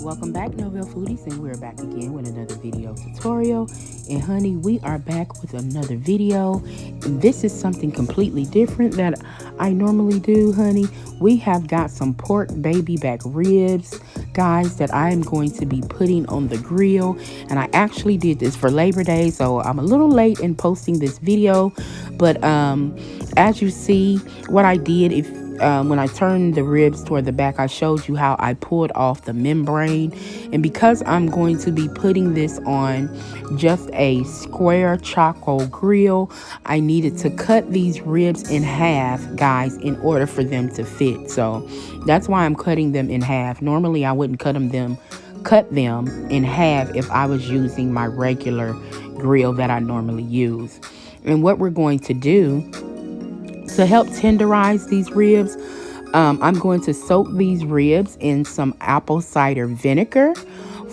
Welcome back, Novell Foodies, and we're back again with another video tutorial. And honey, we are back with another video. And this is something completely different that I normally do, honey. We have got some pork baby back ribs, guys, that I am going to be putting on the grill. And I actually did this for Labor Day, so I'm a little late in posting this video. But as you see, what I did, when I turned the ribs toward the back, I showed you how I pulled off the membrane. And because I'm going to be putting this on just a square charcoal grill, I needed to cut these ribs in half, guys, in order for them to fit. So that's why I'm cutting them in half. Normally I wouldn't cut them in half if I was using my regular grill that I normally use. And what we're going to do to help tenderize these ribs, I'm going to soak these ribs in some apple cider vinegar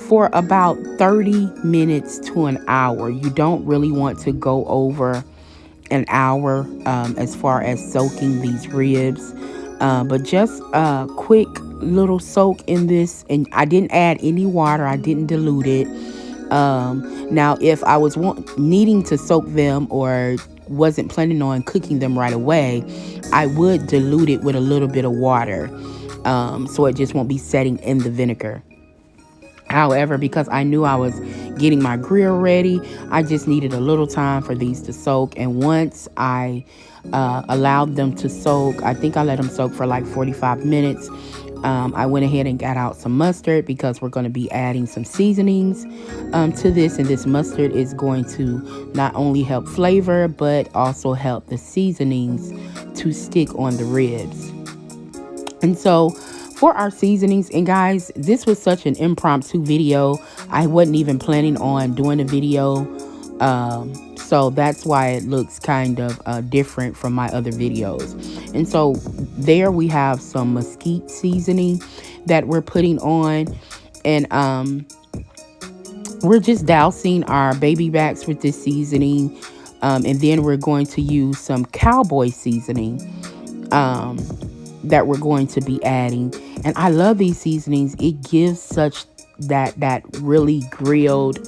for about 30 minutes to an hour. You don't really want to go over an hour as far as soaking these ribs, but just a quick little soak in this. And I didn't add any water, I didn't dilute it. Now if I was needing to soak them or wasn't planning on cooking them right away, I would dilute it with a little bit of water, so it just won't be setting in the vinegar. However, because I knew I was getting my grill ready, I just needed a little time for these to soak. And once I allowed them to soak, I think I let them soak for like 45 minutes. I went ahead and got out some mustard because we're going to be adding some seasonings to this. And this mustard is going to not only help flavor, but also help the seasonings to stick on the ribs. And so for our seasonings, and guys, this was such an impromptu video. I wasn't even planning on doing a video. So that's why it looks kind of different from my other videos. And so there we have some mesquite seasoning that we're putting on. And we're just dousing our baby backs with this seasoning. And then we're going to use some cowboy seasoning that we're going to be adding. And I love these seasonings. It gives such that really grilled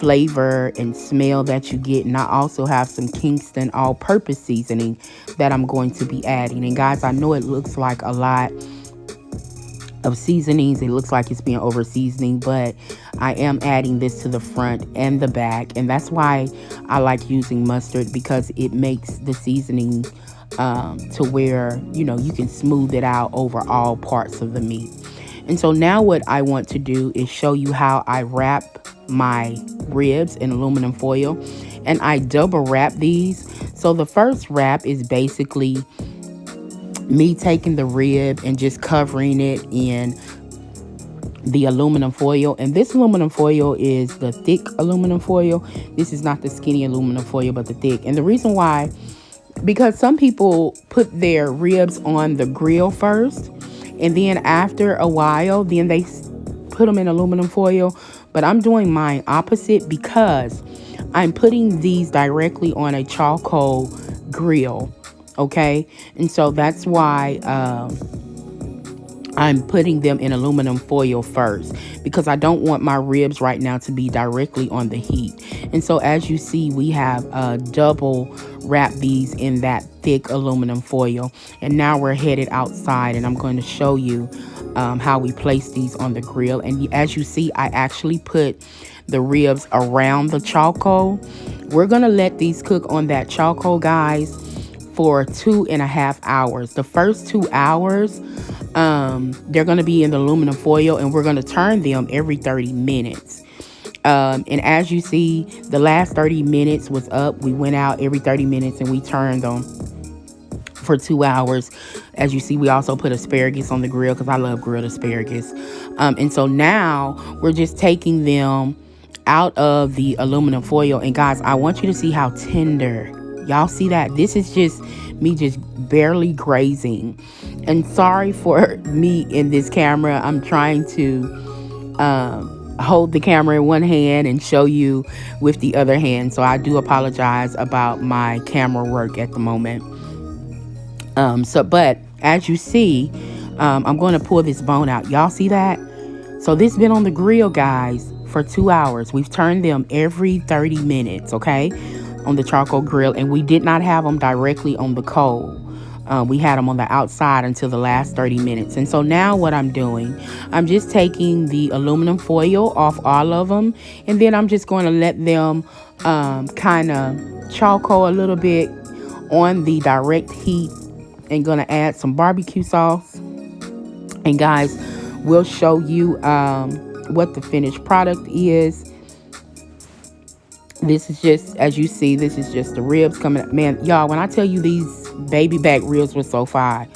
flavor and smell that you get. And I also have some Kingston all-purpose seasoning that I'm going to be adding. And guys, I know it looks like a lot of seasonings, it looks like it's being over seasoning, but I am adding this to the front and the back. And that's why I like using mustard, because it makes the seasoning to where, you know, you can smooth it out over all parts of the meat. And so now what I want to do is show you how I wrap my ribs in aluminum foil. And I double wrap these. So the first wrap is basically me taking the rib and just covering it in the aluminum foil. And this aluminum foil is the thick aluminum foil. This is not the skinny aluminum foil, but the thick. And the reason why, because some people put their ribs on the grill first, and then after a while, then they put them in aluminum foil. But I'm doing mine opposite, because I'm putting these directly on a charcoal grill. Okay, and so that's why I'm putting them in aluminum foil first, because I don't want my ribs right now to be directly on the heat. And so as you see, we have double wrap these in that thick aluminum foil. And now we're headed outside, and I'm going to show you how we place these on the grill. And as you see, I actually put the ribs around the charcoal. We're going to let these cook on that charcoal, guys, for 2.5 hours. The first 2 hours, they're going to be in the aluminum foil, and we're going to turn them every 30 minutes. And as you see, the last 30 minutes was up. We went out every 30 minutes and we turned them for 2 hours. As you see, we also put asparagus on the grill, because I love grilled asparagus. And so now we're just taking them out of the aluminum foil. And guys, I want you to see how tender. Y'all see that? This is just me just barely grazing. And sorry for me in this camera. I'm trying to hold the camera in one hand and show you with the other hand. So I do apologize about my camera work at the moment. But as you see, I'm going to pull this bone out. Y'all see that? So this been on the grill, guys, for 2 hours. We've turned them every 30 minutes, okay, on the charcoal grill, and we did not have them directly on the coal. We had them on the outside until the last 30 minutes. And so now what I'm doing, I'm just taking the aluminum foil off all of them, and then I'm just going to let them kind of charcoal a little bit on the direct heat, and going to add some barbecue sauce. And guys, we'll show you what the finished product is. This is just, as you see, this is just the ribs coming up. Man, y'all, when I tell you these baby back ribs were so fire,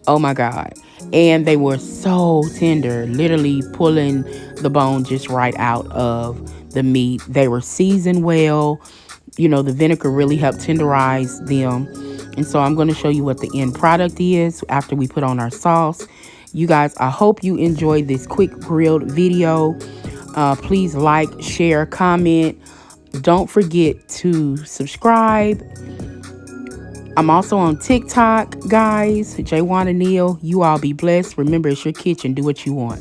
oh my God. And they were so tender, literally pulling the bone just right out of the meat. They were seasoned well. You know, the vinegar really helped tenderize them. And so I'm going to show you what the end product is after we put on our sauce. You guys, I hope you enjoyed this quick grilled video. Please like, share, comment. Don't forget to subscribe. I'm also on TikTok, guys. Jaywana Neal. You all be blessed. Remember, it's your kitchen. Do what you want.